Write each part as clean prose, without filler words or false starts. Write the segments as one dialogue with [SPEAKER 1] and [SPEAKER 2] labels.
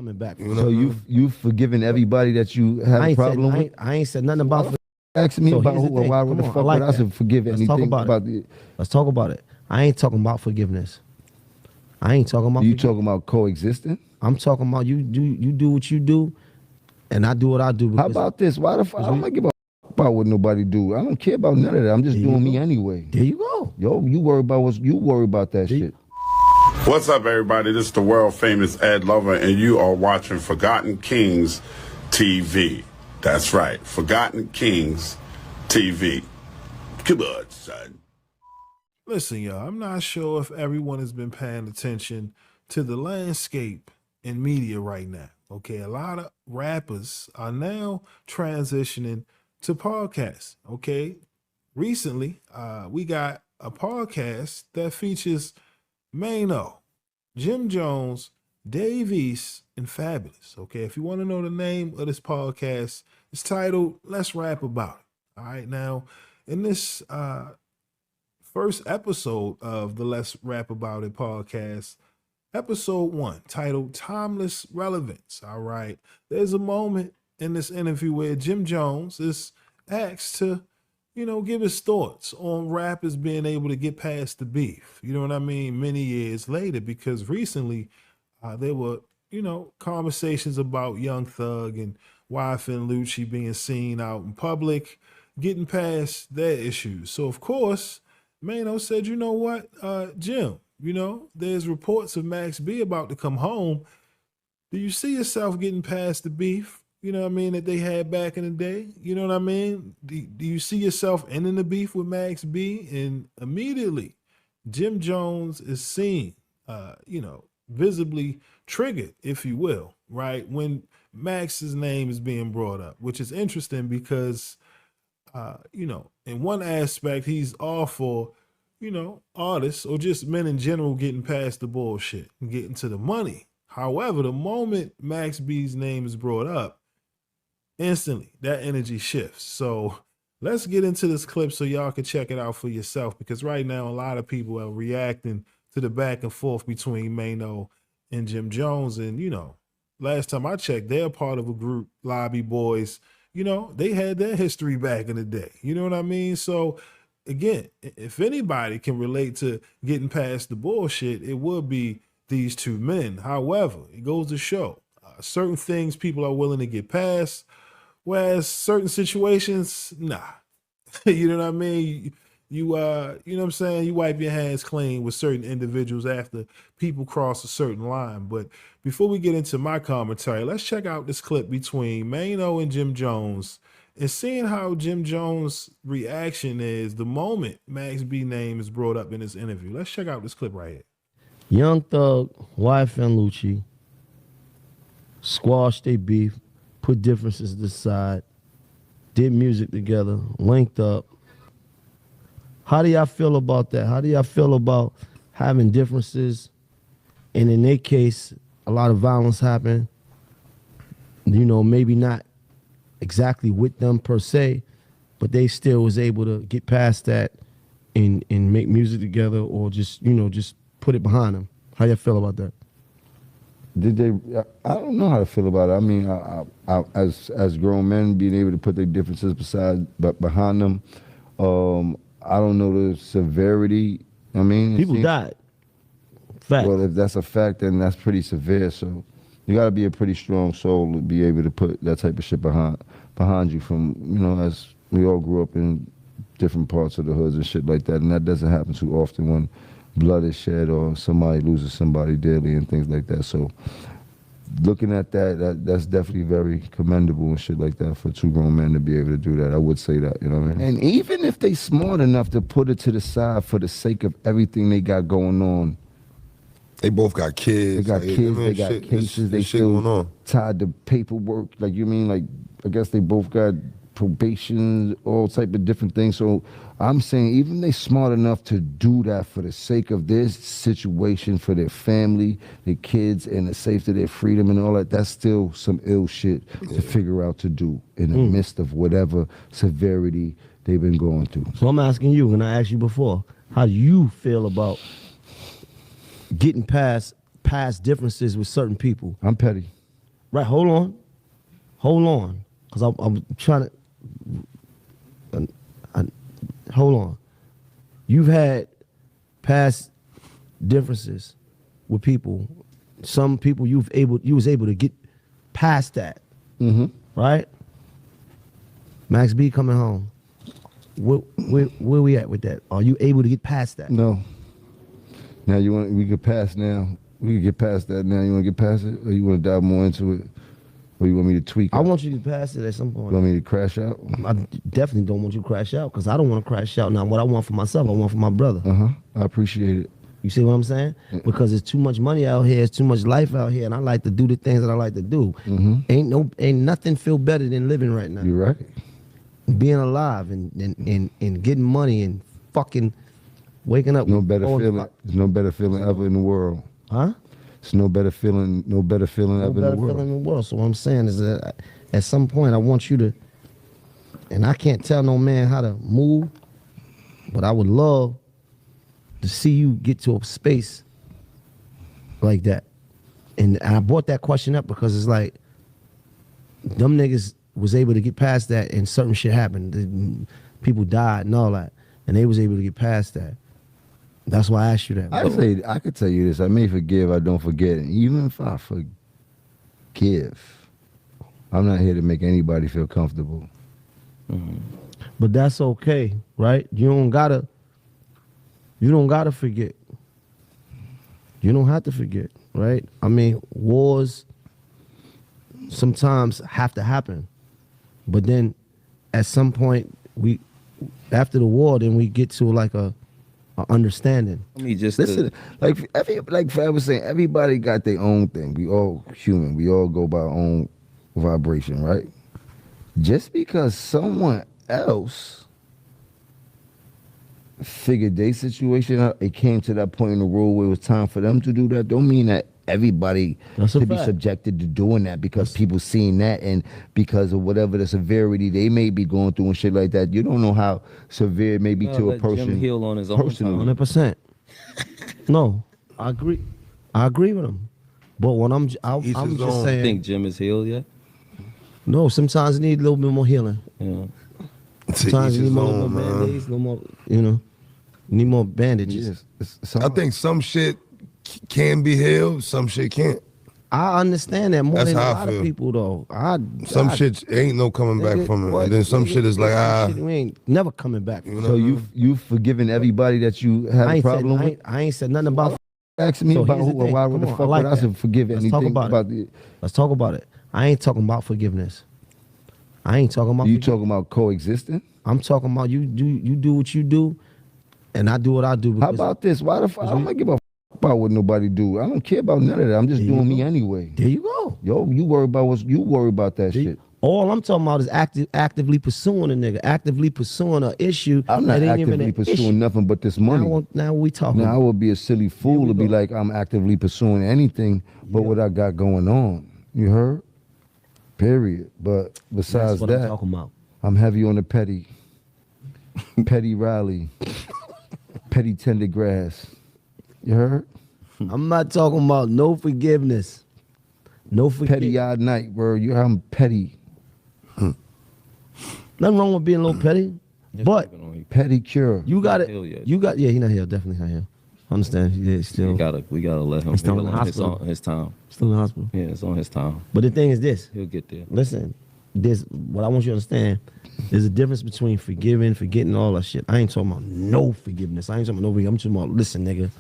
[SPEAKER 1] coming back.
[SPEAKER 2] So you forgiving everybody that you had a problem with?
[SPEAKER 1] I ain't said nothing about.
[SPEAKER 2] Asking me
[SPEAKER 1] So
[SPEAKER 2] about
[SPEAKER 1] here's the
[SPEAKER 2] who and
[SPEAKER 1] thing.
[SPEAKER 2] why
[SPEAKER 1] Come
[SPEAKER 2] the
[SPEAKER 1] on,
[SPEAKER 2] fuck
[SPEAKER 1] I like
[SPEAKER 2] would I
[SPEAKER 1] that.
[SPEAKER 2] should forgive
[SPEAKER 1] Let's
[SPEAKER 2] anything
[SPEAKER 1] talk about
[SPEAKER 2] the.
[SPEAKER 1] Let's talk about it. I ain't talking about forgiveness. I ain't talking about.
[SPEAKER 2] You talking about coexisting?
[SPEAKER 1] I'm talking about you do what you do, and I do what I do.
[SPEAKER 2] How about this? Why the fuck? I don't give a fuck about what nobody do. I don't care about none of that. I'm just doing me anyway.
[SPEAKER 1] There you go.
[SPEAKER 2] Yo, you worry about that shit.
[SPEAKER 3] What's up, everybody? This is the world famous Ed Lover, and you are watching Forgotten Kings TV. That's right, Forgotten Kings TV. Come on, son.
[SPEAKER 4] Listen, y'all, I'm not sure if everyone has been paying attention to the landscape in media right now. Okay, a lot of rappers are now transitioning to podcasts. Okay, recently, we got a podcast that features Maino, Jim Jones, Dave East, and Fabulous. Okay, if you want to know the name of this podcast, it's titled Let's Rap About It. All right, now in this first episode of the Let's Rap About It podcast, episode 1, titled Timeless Relevance. All right, there's a moment in this interview where Jim Jones is asked to give his thoughts on rappers being able to get past the beef. You know what I mean? Many years later, because recently there were, conversations about Young Thug and Wife and Lucci being seen out in public, getting past their issues. So, of course, Maino said, you know what, Jim, there's reports of Max B about to come home. Do you see yourself getting past the beef? You know what I mean, that they had back in the day? You know what I mean? Do you see yourself ending the beef with Max B? And immediately, Jim Jones is seen, visibly triggered, if you will, right? When Max's name is being brought up, which is interesting because, in one aspect, he's all for, artists or just men in general getting past the bullshit and getting to the money. However, the moment Max B's name is brought up, instantly that energy shifts. So let's get into this clip so y'all can check it out for yourself, because right now a lot of people are reacting to the back and forth between Maino and Jim Jones. And, last time I checked, they're part of a group, Lobby Boys. They had their history back in the day. You know what I mean? So again, if anybody can relate to getting past the bullshit, it would be these two men. However, it goes to show certain things people are willing to get past, whereas certain situations, nah. You know what I mean? You know what I'm saying? You wipe your hands clean with certain individuals after people cross a certain line. But before we get into my commentary, let's check out this clip between Maino and Jim Jones and seeing how Jim Jones' reaction is the moment Max B name is brought up in this interview. Let's check out this clip right here.
[SPEAKER 1] Young Thug, Wife and Lucci squashed their beef, put differences aside, did music together, linked up. How do y'all feel about that? How do y'all feel about having differences, and in their case, a lot of violence happened, maybe not exactly with them per se, but they still was able to get past that and make music together, or just put it behind them. How y'all feel about that?
[SPEAKER 2] Did they? I don't know how to feel about it. I mean, as grown men, being able to put their differences behind them. I don't know the severity. I mean,
[SPEAKER 1] people died. Fact.
[SPEAKER 2] Well, if that's a fact, then that's pretty severe. So you got to be a pretty strong soul to be able to put that type of shit behind you. From as we all grew up in different parts of the hoods and shit like that, and that doesn't happen too often when blood is shed or somebody loses somebody dearly and things like that. So looking at that's definitely very commendable and shit like that for two grown men to be able to do that. I would say that, you know what I mean? And even if they smart enough to put it to the side for the sake of everything they got going on.
[SPEAKER 5] They both got kids.
[SPEAKER 2] They got kids, they got cases, they still tied to paperwork. Like, you mean, like, I guess they both got probation, all type of different things. So I'm saying even they smart enough to do that for the sake of this situation, for their family, their kids, and the safety of their freedom and all that, that's still some ill shit to figure out to do in the midst of whatever severity they've been going through.
[SPEAKER 1] So I'm asking you, and I asked you before, how do you feel about getting past differences with certain people?
[SPEAKER 2] I'm petty.
[SPEAKER 1] Right, hold on, because I'm trying to. Hold on. You've had past differences with people. Some people you was able to get past that.
[SPEAKER 2] Mm-hmm.
[SPEAKER 1] Right? Max B coming home. Where we at with that? Are you able to get past that?
[SPEAKER 2] No. Now we could pass now. We could get past that now. You want to get past it, or you want to dive more into it, or you want me to tweak?
[SPEAKER 1] I want you to pass it at some point.
[SPEAKER 2] You want me to crash out?
[SPEAKER 1] I definitely don't want you to crash out because I don't want to crash out. Now, what I want for myself, I want for my brother.
[SPEAKER 2] I appreciate it.
[SPEAKER 1] You see what I'm saying? Because there's too much money out here, it's too much life out here, and I like to do the things that I like to do. Ain't nothing feel better than living right now.
[SPEAKER 2] You're right.
[SPEAKER 1] Being alive and getting money and fucking waking up.
[SPEAKER 2] No better feeling. There's no better feeling ever in the world.
[SPEAKER 1] Huh?
[SPEAKER 2] It's no better feeling. No better feeling ever in the world.
[SPEAKER 1] Feeling in the world. So what I'm saying is that at some point I want you to, and I can't tell no man how to move, but I would love to see you get to a space like that. And I brought that question up because it's like them niggas was able to get past that and certain shit happened. People died and all that. And they was able to get past that. That's why I asked you that.
[SPEAKER 2] I could tell you this. I may forgive, I don't forget. And even if I forgive, I'm not here to make anybody feel comfortable.
[SPEAKER 1] But that's okay, right? You don't gotta forget. You don't have to forget, right? I mean, wars sometimes have to happen. But then at some point after the war, then we get to like a understanding.
[SPEAKER 6] I mean, just
[SPEAKER 2] listen, like Fab was saying, everybody got their own thing. We all human. We all go by our own vibration, right? Just because someone else figured their situation out, it came to that point in the road where it was time for them to do that, don't mean that everybody should be subjected to doing that because people seeing that and because of whatever the severity they may be going through and shit like that. You don't know how severe it may be to a person.
[SPEAKER 6] Jim heal on his own
[SPEAKER 2] personally.
[SPEAKER 1] 100%. No, I agree. I agree with him. But when I'm just saying.
[SPEAKER 6] You think Jim is healed yet?
[SPEAKER 1] No, sometimes you need a little bit more healing.
[SPEAKER 6] Yeah.
[SPEAKER 1] Sometimes you need more band-aids, no more, you need more bandages.
[SPEAKER 5] I think some shit can be healed, some shit can't.
[SPEAKER 1] I understand that more
[SPEAKER 5] That's
[SPEAKER 1] than a
[SPEAKER 5] how I
[SPEAKER 1] lot of
[SPEAKER 5] feel.
[SPEAKER 1] people though.
[SPEAKER 5] Some shit ain't no coming back from it. And then some shit is like,
[SPEAKER 1] we ain't never coming back.
[SPEAKER 2] So you forgiven everybody that you had a problem with?
[SPEAKER 1] I ain't said nothing about.
[SPEAKER 2] Asking me about who or why the fuck would I say forgive anything about it?
[SPEAKER 1] Let's talk about it. I ain't talking about forgiveness. I ain't talking about.
[SPEAKER 2] You talking about coexisting?
[SPEAKER 1] I'm talking about you do what you do, and I do what I do.
[SPEAKER 2] How about this? Why the fuck? I don't give a fuck about what nobody do. I don't care about none of that. I'm just doing me anyway.
[SPEAKER 1] There you go.
[SPEAKER 2] Yo, you worry about that shit.
[SPEAKER 1] All I'm talking about is actively pursuing a nigga, actively pursuing an issue.
[SPEAKER 2] I'm not actively pursuing nothing but this money.
[SPEAKER 1] Now we talking.
[SPEAKER 2] Now I would be a silly fool to be like I'm actively pursuing anything but what I got going on. You heard? Period. But besides
[SPEAKER 1] That's what
[SPEAKER 2] that,
[SPEAKER 1] I'm talking about.
[SPEAKER 2] I'm heavy on the petty. Petty Riley. Petty tender grass. You heard?
[SPEAKER 1] I'm not talking about no forgiveness. No forgiveness.
[SPEAKER 2] Petty odd night, bro. I'm petty.
[SPEAKER 1] Nothing wrong with being a little petty. But
[SPEAKER 2] petty cure.
[SPEAKER 1] You got it. He not here. Definitely not here. I understand. Yeah, still.
[SPEAKER 6] We gotta let him.
[SPEAKER 1] He's still in the
[SPEAKER 6] heal
[SPEAKER 1] hospital.
[SPEAKER 6] on his time.
[SPEAKER 1] Still in the hospital.
[SPEAKER 6] Yeah, it's on his time.
[SPEAKER 1] But the thing is this.
[SPEAKER 6] He'll get there.
[SPEAKER 1] Listen, what I want you to understand, there's a difference between forgiving, forgetting, all that shit. I ain't talking about no forgiveness. I ain't talking about no forgiveness. I'm talking about, listen, nigga,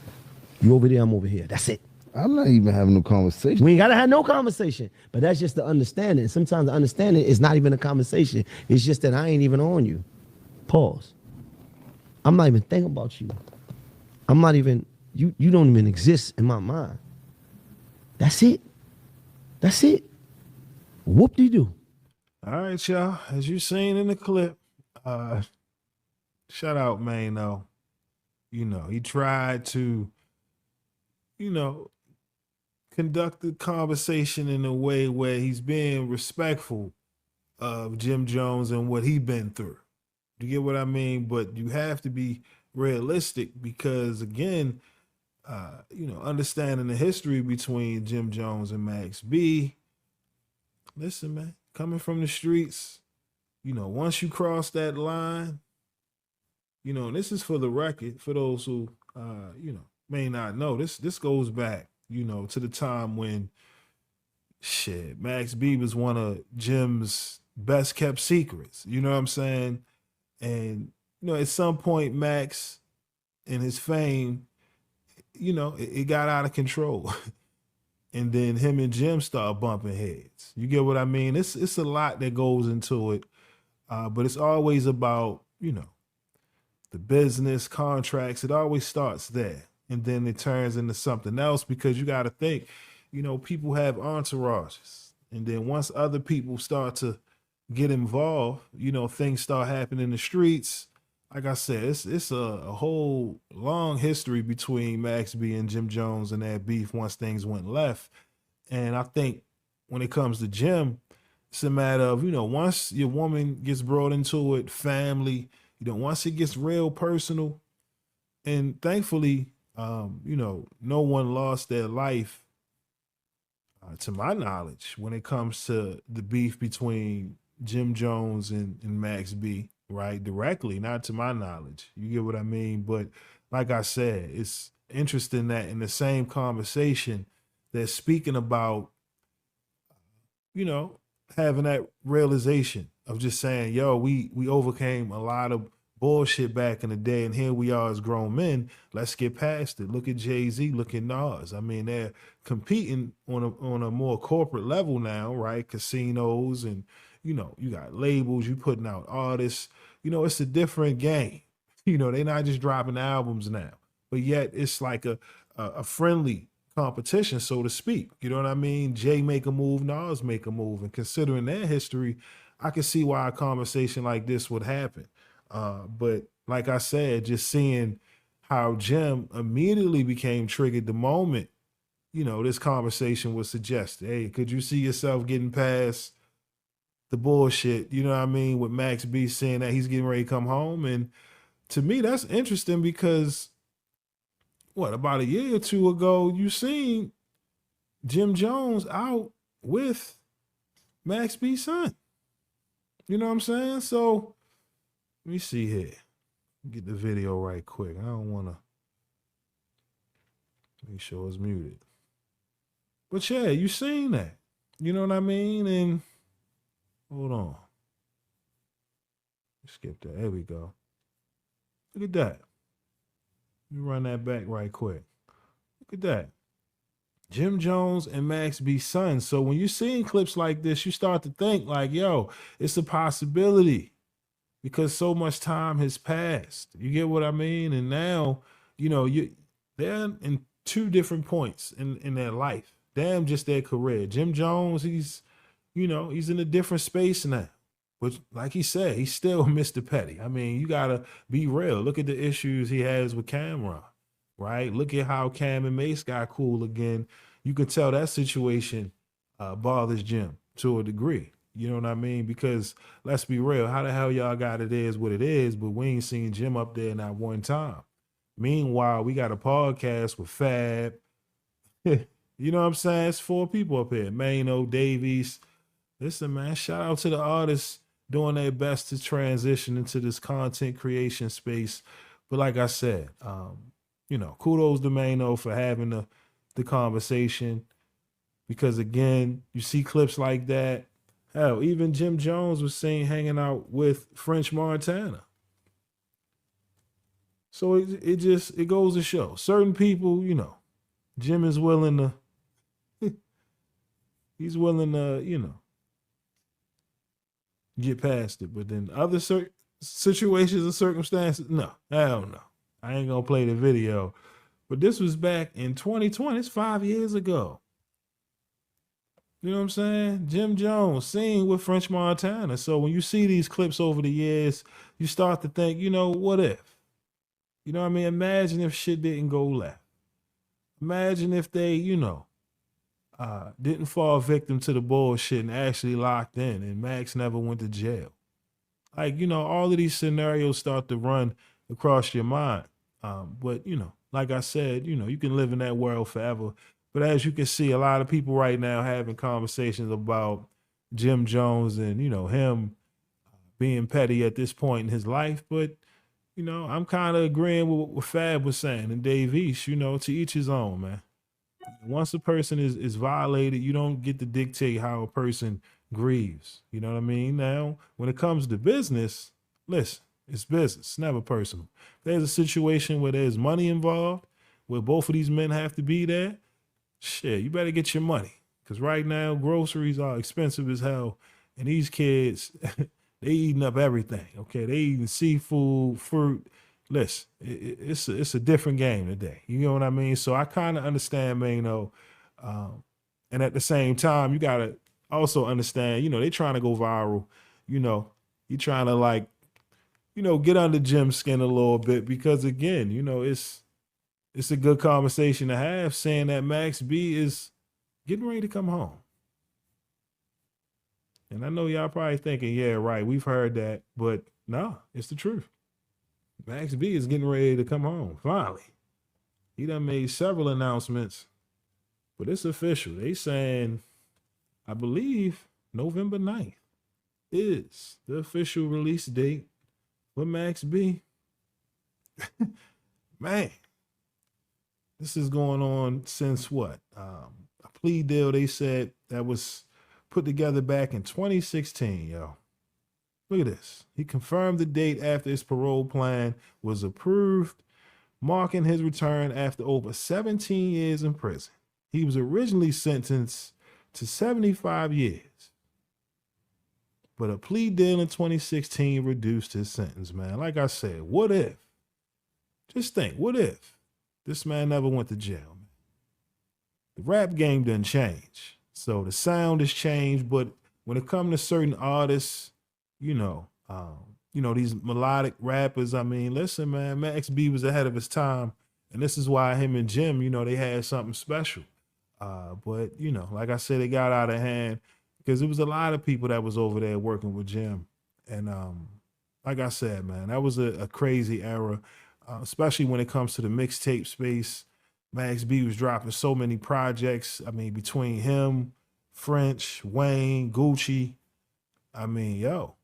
[SPEAKER 1] you over there, I'm over here. That's it.
[SPEAKER 2] I'm not even having no conversation.
[SPEAKER 1] We ain't gotta have no conversation. But that's just the understanding. Sometimes the understanding is not even a conversation. It's just that I ain't even on you. Pause. I'm not even thinking about you. I'm not even, you don't even exist in my mind. That's it. That's it. Whoop-de-doo.
[SPEAKER 4] All right, y'all. As you seen in the clip, shout out Maino. He tried to, conduct the conversation in a way where he's being respectful of Jim Jones and what he been through. You get what I mean? But you have to be realistic because, again, understanding the history between Jim Jones and Max B, listen, man, coming from the streets, once you cross that line, and this is for the record, for those who, may not know, this goes back, to the time when, shit, Max B was one of Jim's best kept secrets. You know what I'm saying? And, at some point, Max and his fame, it got out of control. And then him and Jim start bumping heads. You get what I mean? It's a lot that goes into it. But it's always about, the business, contracts. It always starts there. And then it turns into something else because you got to think, people have entourages. And then once other people start to get involved, things start happening in the streets. Like I said, it's a whole long history between Max B and Jim Jones and that beef once things went left. And I think when it comes to Jim, it's a matter of, once your woman gets brought into it, family, once it gets real personal, and thankfully, no one lost their life, to my knowledge, when it comes to the beef between Jim Jones and Max B, right? Directly, not to my knowledge. You get what I mean? But like I said, it's interesting that in the same conversation, they're speaking about, having that realization of just saying, yo, we overcame a lot of bullshit back in the day, and here we are as grown men. Let's get past it. Look at Jay-Z, look at Nas. I mean, they're competing on a more corporate level now, right? Casinos and, you got labels, you putting out artists. It's a different game. They're not just dropping albums now, but yet it's like a friendly competition, so to speak. You know what I mean? Jay make a move, Nas make a move. And considering their history, I can see why a conversation like this would happen. But like I said, just seeing how Jim immediately became triggered the moment, this conversation was suggested. Hey, could you see yourself getting past the bullshit, you know what I mean, with Max B saying that he's getting ready to come home? And to me, that's interesting because, about a year or two ago, you seen Jim Jones out with Max B's son. You know what I'm saying? So let me see here. Get the video right quick. I don't want to make sure it's muted. But yeah, you seen that. You know what I mean? And hold on. Skip that. There we go. Look at that. Let me run that back right quick. Look at that. Jim Jones and Max B's son. So when you're seeing clips like this, you start to think like, yo, it's a possibility because so much time has passed. You get what I mean? And now, they're in two different points in their life. Damn, just their career. Jim Jones, he's in a different space now. But like he said, he's still Mr. Petty. I mean, you got to be real. Look at the issues he has with Cameron, right? Look at how Cam and Mace got cool again. You can tell that situation bothers Jim to a degree. You know what I mean? Because let's be real, how the hell y'all got it is what it is, but we ain't seen Jim up there not one time. Meanwhile, we got a podcast with Fab. You know what I'm saying? It's 4 people up here. Maino, Davies. Listen, man, shout out to the artists doing their best to transition into this content creation space. But like I said, kudos to Maino for having the conversation. Because again, you see clips like that. Hell, even Jim Jones was seen hanging out with French Montana. So it goes to show. Certain people, Jim is willing to, he's willing to, get past it. But then other situations and circumstances, no, hell no. I ain't gonna play the video. But this was back in 2020. It's 5 years ago. You know what I'm saying? Jim Jones sing with French Montana. So when you see these clips over the years, you start to think, what if? You know what I mean? Imagine if shit didn't go left. Imagine if they, didn't fall victim to the bullshit and actually locked in and Max never went to jail. Like, all of these scenarios start to run across your mind. But, like I said, you can live in that world forever. But as you can see, a lot of people right now having conversations about Jim Jones and, him being petty at this point in his life. But, I'm kind of agreeing with what Fab was saying and Dave East, to each his own, man. Once a person is violated, you don't get to dictate how a person grieves. You know what I mean? Now, when it comes to business, listen, it's business, it's never personal. If there's a situation where there's money involved, where both of these men have to be there, shit, you better get your money. Because right now, groceries are expensive as hell. And these kids, they eating up everything, okay? They eating seafood, fruit. Listen, it's a different game today. You know what I mean? So I kind of understand, Maino. And at the same time, you got to also understand, they trying to go viral. You trying to get under Jim's skin a little bit because, again, it's a good conversation to have saying that Max B is getting ready to come home. And I know y'all probably thinking, yeah, right, we've heard that. But no, it's the truth. Max B is getting ready to come home, finally. He done made several announcements, but it's official. They saying, I believe, November 9th is the official release date for Max B. Man, this is going on since what? A plea deal, they said, that was put together back in 2016, yo. Look at this. He confirmed the date after his parole plan was approved, marking his return after over 17 years in prison. He was originally sentenced to 75 years, but a plea deal in 2016 reduced his sentence, man. Like I said, what if? Just think, what if this man never went to jail, man? The rap game didn't change. So the sound has changed, but when it comes to certain artists, these melodic rappers, I mean, listen, man, Max B was ahead of his time. And this is why him and Jim, they had something special. But, like I said, it got out of hand because there was a lot of people that was over there working with Jim. And like I said, man, that was a crazy era, especially when it comes to the mixtape space. Max B was dropping so many projects. I mean, between him, French, Wayne, Gucci. I mean, yo.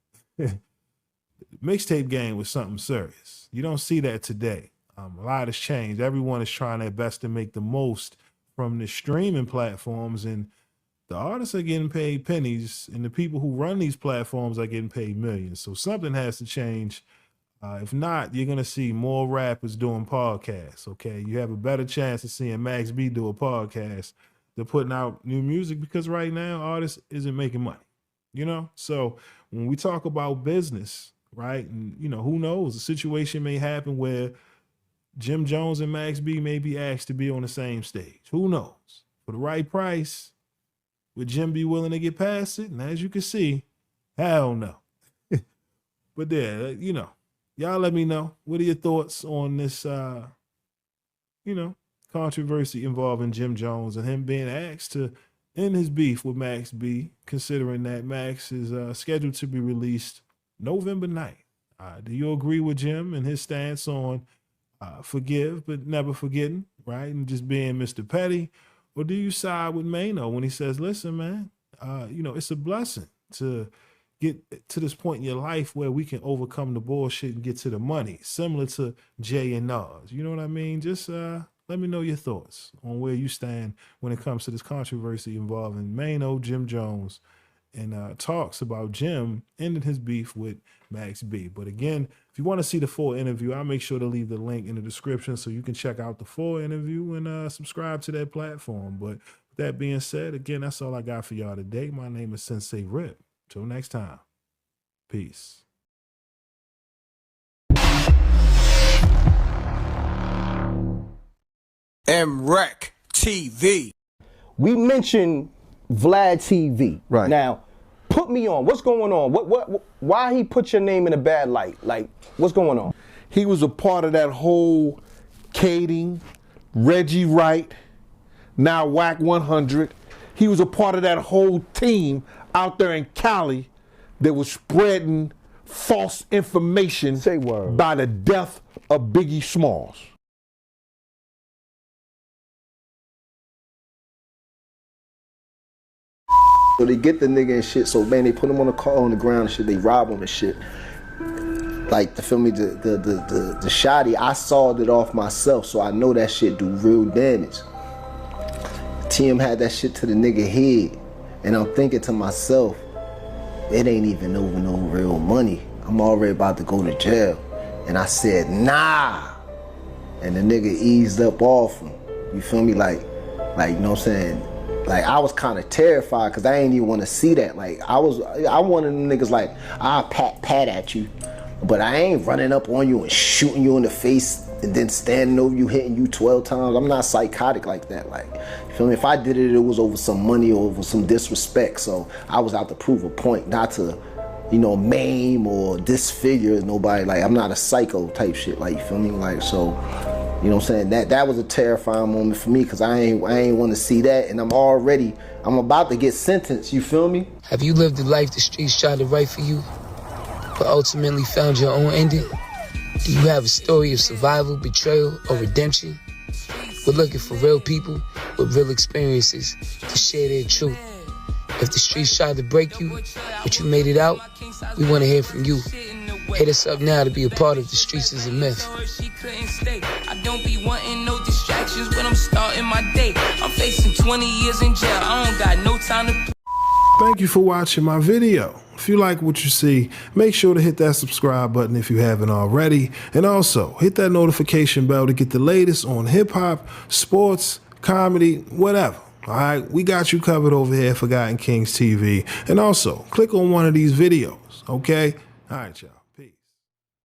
[SPEAKER 4] Mixtape game was something serious. You don't see that today. A lot has changed. Everyone is trying their best to make the most from the streaming platforms, and the artists are getting paid pennies, and the people who run these platforms are getting paid millions. So something has to change. If not, you're going to see more rappers doing podcasts, okay? You have a better chance of seeing Max B do a podcast than putting out new music because right now, artists isn't making money. So when we talk about business, right, and, who knows, a situation may happen where Jim Jones and Max B may be asked to be on the same stage. Who knows? For the right price, would Jim be willing to get past it? And as you can see, hell no. But yeah, y'all let me know. What are your thoughts on this, controversy involving Jim Jones and him being asked to end his beef with Max B, considering that Max is scheduled to be released November 9th. Do you agree with Jim and his stance on forgive but never forgetting, right? And just being Mr. Petty? Or do you side with Maino when he says, listen, man, it's a blessing to get to this point in your life where we can overcome the bullshit and get to the money, similar to Jay and Nas. You know what I mean? Just let me know your thoughts on where you stand when it comes to this controversy involving Maino, Jim Jones, and talks about Jim ending his beef with Max B. But again, if you want to see the full interview, I'll make sure to leave the link in the description so you can check out the full interview and subscribe to that platform. But with that being said, again, that's all I got for y'all today. My name is Sensei Rip. Till next time, peace.
[SPEAKER 7] MREC TV.
[SPEAKER 8] We mentioned Vlad TV.
[SPEAKER 2] Right.
[SPEAKER 8] Now, put me on. What's going on? Why he put your name in a bad light? Like, what's going on?
[SPEAKER 9] He was a part of that whole Kading, Reggie Wright, now Whack 100. He was a part of that whole team out there in Cali that was spreading false information
[SPEAKER 8] Say word.
[SPEAKER 9] by the death of Biggie Smalls.
[SPEAKER 8] So they get the nigga and shit. So man, they put him on the car on the ground and shit. They rob him and shit. Like, feel me, the shotty, I sawed it off myself, so I know that shit do real damage. TM had that shit to the nigga head, and I'm thinking to myself, it ain't even over no real money. I'm already about to go to jail. And I said, nah. And the nigga eased up off him. You feel me? Like, you know what I'm saying? Like, I was kind of terrified because I ain't even want to see that. Like, I wanted them niggas like, I'll pat at you. But I ain't running up on you and shooting you in the face and then standing over you, hitting you 12 times. I'm not psychotic like that. Like, you feel me? If I did it, it was over some money or over some disrespect. So I was out to prove a point, not to, you know, maim or disfigure nobody. Like, I'm not a psycho type shit. Like, you feel me? Like, so, you know what I'm saying? That was a terrifying moment for me because I ain't want to see that. And I'm about to get sentenced. You feel me?
[SPEAKER 10] Have you lived the life the streets tried to write for you, but ultimately found your own ending? Do you have a story of survival, betrayal, or redemption? We're looking for real people with real experiences to share their truth. If the streets tried to break you, but you made it out, we want to hear from you. Hit us up now to be a part of The Streets Is a Myth.
[SPEAKER 11] I don't be wanting no distractions when I'm starting my day. I'm facing 20 years in jail. I don't got no time to...
[SPEAKER 4] Thank you for watching my video. If you like what you see, make sure to hit that subscribe button if you haven't already. And also, hit that notification bell to get the latest on hip-hop, sports, comedy, whatever. All right, we got you covered over here at Forgotten Kings TV. And also, click on one of these videos, okay? All right, y'all.